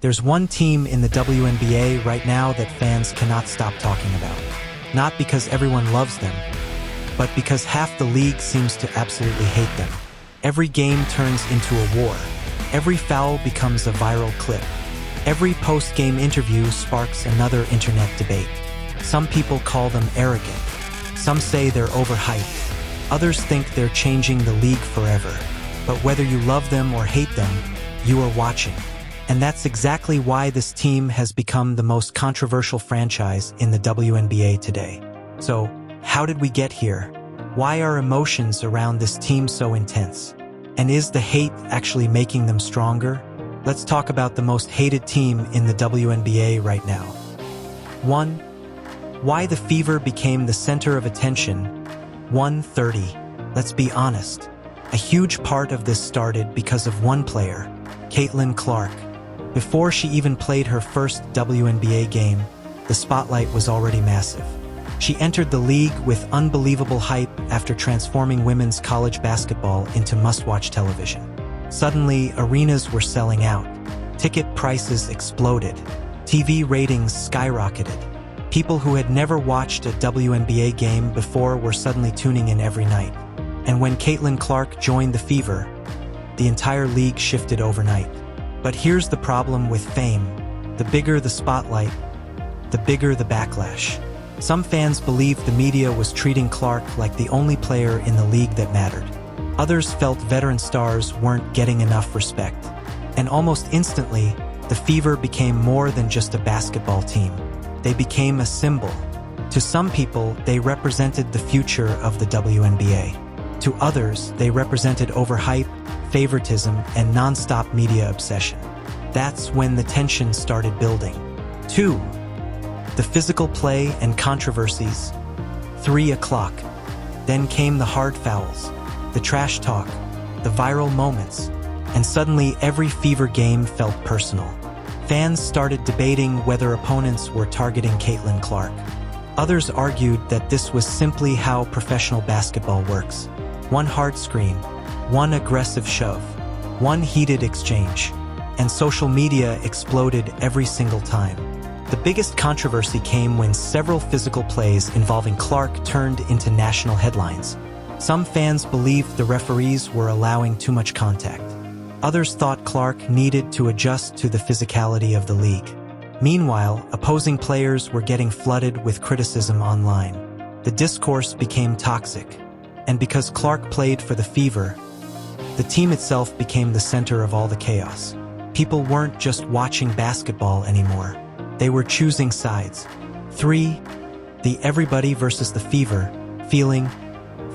There's one team in the WNBA right now that fans cannot stop talking about. Not because everyone loves them, but because half the league seems to absolutely hate them. Every game turns into a war. Every foul becomes a viral clip. Every post-game interview sparks another internet debate. Some people call them arrogant. Some say they're overhyped. Others think they're changing the league forever. But whether you love them or hate them, you are watching. And that's exactly why this team has become the most controversial franchise in the WNBA today. So, how did we get here? Why are emotions around this team so intense? And is the hate actually making them stronger? Let's talk about the most hated team in the WNBA right now. 1. Why the Fever became the center of attention. 1:30. Let's be honest. A huge part of this started because of one player, Caitlin Clark. Before she even played her first WNBA game, the spotlight was already massive. She entered the league with unbelievable hype after transforming women's college basketball into must-watch television. Suddenly, arenas were selling out. Ticket prices exploded. TV ratings skyrocketed. People who had never watched a WNBA game before were suddenly tuning in every night. And when Caitlin Clark joined the Fever, the entire league shifted overnight. But here's the problem with fame. The bigger the spotlight, the bigger the backlash. Some fans believed the media was treating Clark like the only player in the league that mattered. Others felt veteran stars weren't getting enough respect. And almost instantly, the Fever became more than just a basketball team. They became a symbol. To some people, they represented the future of the WNBA. To others, they represented overhype, favoritism, and non-stop media obsession. That's when the tension started building. 2. The physical play and controversies. 3 o'clock. Then came the hard fouls, the trash talk, the viral moments, and suddenly every Fever game felt personal. Fans started debating whether opponents were targeting Caitlin Clark. Others argued that this was simply how professional basketball works. One hard screen, one aggressive shove, one heated exchange, and social media exploded every single time. The biggest controversy came when several physical plays involving Clark turned into national headlines. Some fans believed the referees were allowing too much contact. Others thought Clark needed to adjust to the physicality of the league. Meanwhile, opposing players were getting flooded with criticism online. The discourse became toxic. And because Clark played for the Fever, the team itself became the center of all the chaos. People weren't just watching basketball anymore. They were choosing sides. 3. The everybody versus the Fever feeling.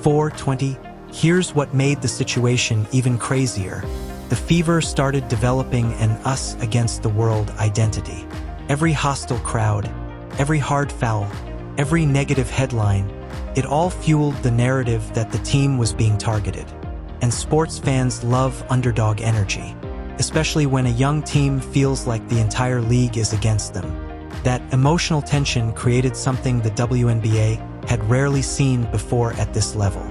4:20. Here's what made the situation even crazier. The Fever started developing an us against the world identity. Every hostile crowd, every hard foul, every negative headline, it all fueled the narrative that the team was being targeted. And sports fans love underdog energy, especially when a young team feels like the entire league is against them. That emotional tension created something the WNBA had rarely seen before at this level.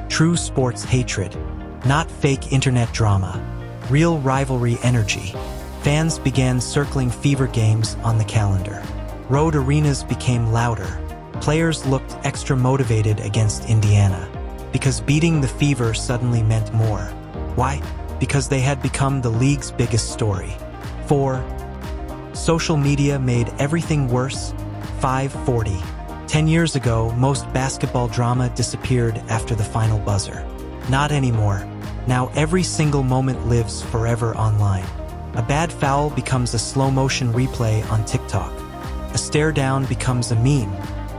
True sports hatred, not fake internet drama. Real rivalry energy. Fans began circling Fever games on the calendar. Road arenas became louder. Players looked extra motivated against Indiana, because beating the Fever suddenly meant more. Why? Because they had become the league's biggest story. 4. Social media made everything worse. 5:40. 10 years ago, most basketball drama disappeared after the final buzzer. Not anymore. Now every single moment lives forever online. A bad foul becomes a slow-motion replay on TikTok. A stare down becomes a meme.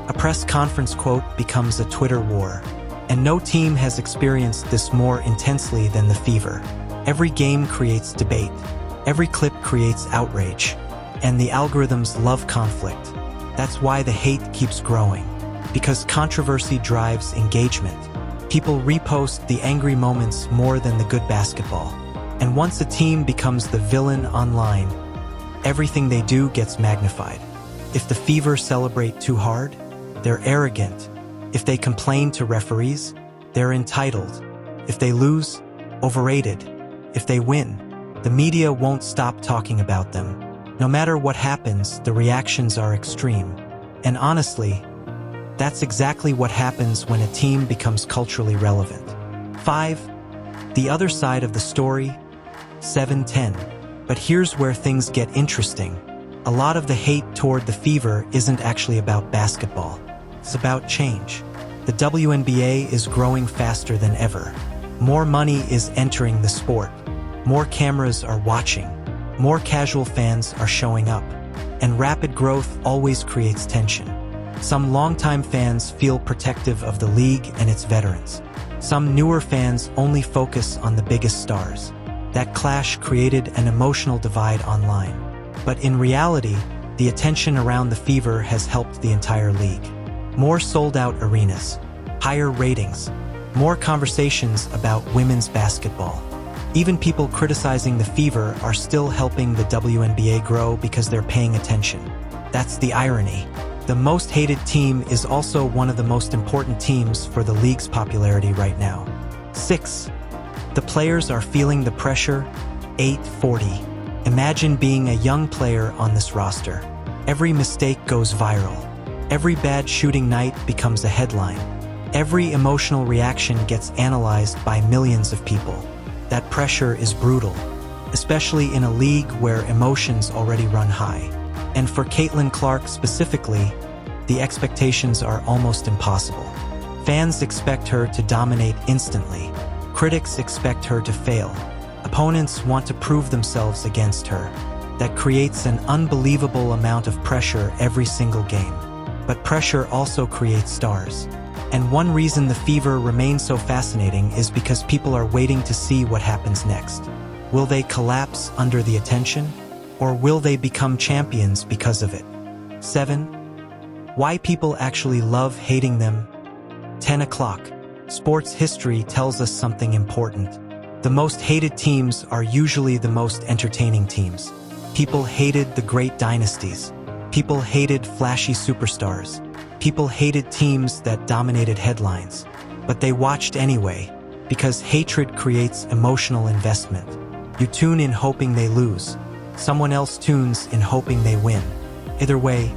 A press conference quote becomes a Twitter war. And no team has experienced this more intensely than the Fever. Every game creates debate. Every clip creates outrage. And the algorithms love conflict. That's why the hate keeps growing. Because controversy drives engagement. People repost the angry moments more than the good basketball. And once a team becomes the villain online, everything they do gets magnified. If the Fever celebrate too hard, they're arrogant. If they complain to referees, they're entitled. If they lose, overrated. If they win, the media won't stop talking about them. No matter what happens, the reactions are extreme. And honestly, that's exactly what happens when a team becomes culturally relevant. 5. The other side of the story. 7-10. But here's where things get interesting. A lot of the hate toward the Fever isn't actually about basketball. It's about change. The WNBA is growing faster than ever. More money is entering the sport. More cameras are watching. More casual fans are showing up. And rapid growth always creates tension. Some longtime fans feel protective of the league and its veterans. Some newer fans only focus on the biggest stars. That clash created an emotional divide online. But in reality, the attention around the Fever has helped the entire league. More sold-out arenas, higher ratings, more conversations about women's basketball. Even people criticizing the Fever are still helping the WNBA grow because they're paying attention. That's the irony. The most hated team is also one of the most important teams for the league's popularity right now. 6. The players are feeling the pressure. 8:40. Imagine being a young player on this roster. Every mistake goes viral. Every bad shooting night becomes a headline. Every emotional reaction gets analyzed by millions of people. That pressure is brutal, especially in a league where emotions already run high. And for Caitlin Clark specifically, the expectations are almost impossible. Fans expect her to dominate instantly. Critics expect her to fail. Opponents want to prove themselves against her. That creates an unbelievable amount of pressure every single game. But pressure also creates stars. And one reason the Fever remains so fascinating is because people are waiting to see what happens next. Will they collapse under the attention? Or will they become champions because of it? 7. Why people actually love hating them. 10 o'clock. Sports history tells us something important. The most hated teams are usually the most entertaining teams. People hated the great dynasties. People hated flashy superstars. People hated teams that dominated headlines. But they watched anyway, because hatred creates emotional investment. You tune in hoping they lose. Someone else tunes in hoping they win. Either way,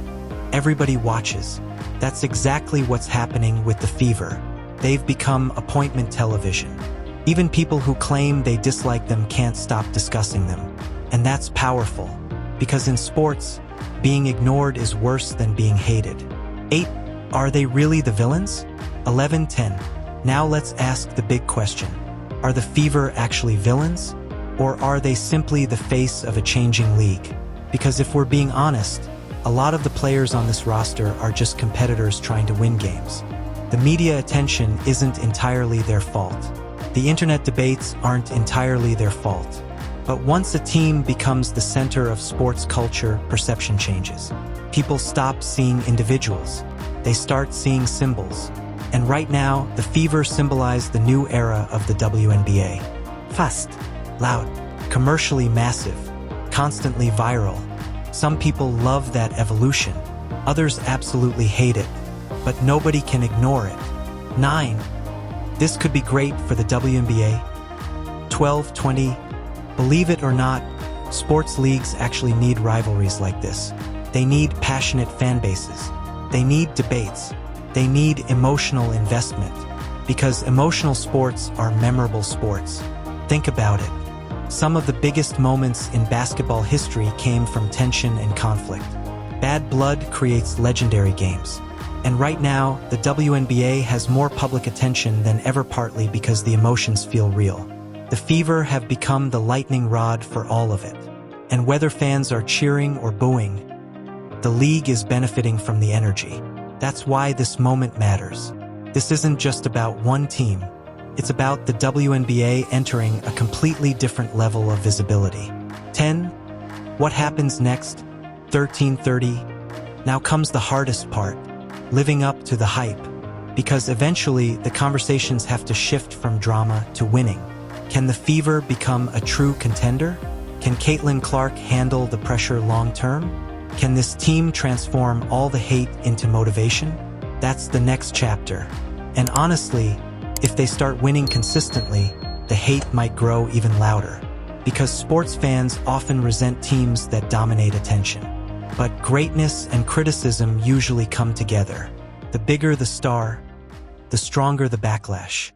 everybody watches. That's exactly what's happening with the Fever. They've become appointment television. Even people who claim they dislike them can't stop discussing them. And that's powerful, because in sports, being ignored is worse than being hated. 8. Are they really the villains? 11:10. Now let's ask the big question. Are the Fever actually villains? Or are they simply the face of a changing league? Because if we're being honest, a lot of the players on this roster are just competitors trying to win games. The media attention isn't entirely their fault. The internet debates aren't entirely their fault. But once a team becomes the center of sports culture, perception changes. People stop seeing individuals. They start seeing symbols. And right now, the Fever symbolize the new era of the WNBA. Fast, loud, commercially massive, constantly viral. Some people love that evolution. Others absolutely hate it. But nobody can ignore it. 9. This could be great for the WNBA. 12:20. Believe it or not, sports leagues actually need rivalries like this. They need passionate fan bases. They need debates. They need emotional investment. Because emotional sports are memorable sports. Think about it. Some of the biggest moments in basketball history came from tension and conflict. Bad blood creates legendary games. And right now, the WNBA has more public attention than ever, partly because the emotions feel real. The Fever have become the lightning rod for all of it. And whether fans are cheering or booing, the league is benefiting from the energy. That's why this moment matters. This isn't just about one team. It's about the WNBA entering a completely different level of visibility. 10. What happens next? 13:30. Now comes the hardest part. Living up to the hype. Because eventually, the conversations have to shift from drama to winning. Can the Fever become a true contender? Can Caitlin Clark handle the pressure long-term? Can this team transform all the hate into motivation? That's the next chapter. And honestly, if they start winning consistently, the hate might grow even louder. because sports fans often resent teams that dominate attention. But greatness and criticism usually come together. The bigger the star, the stronger the backlash.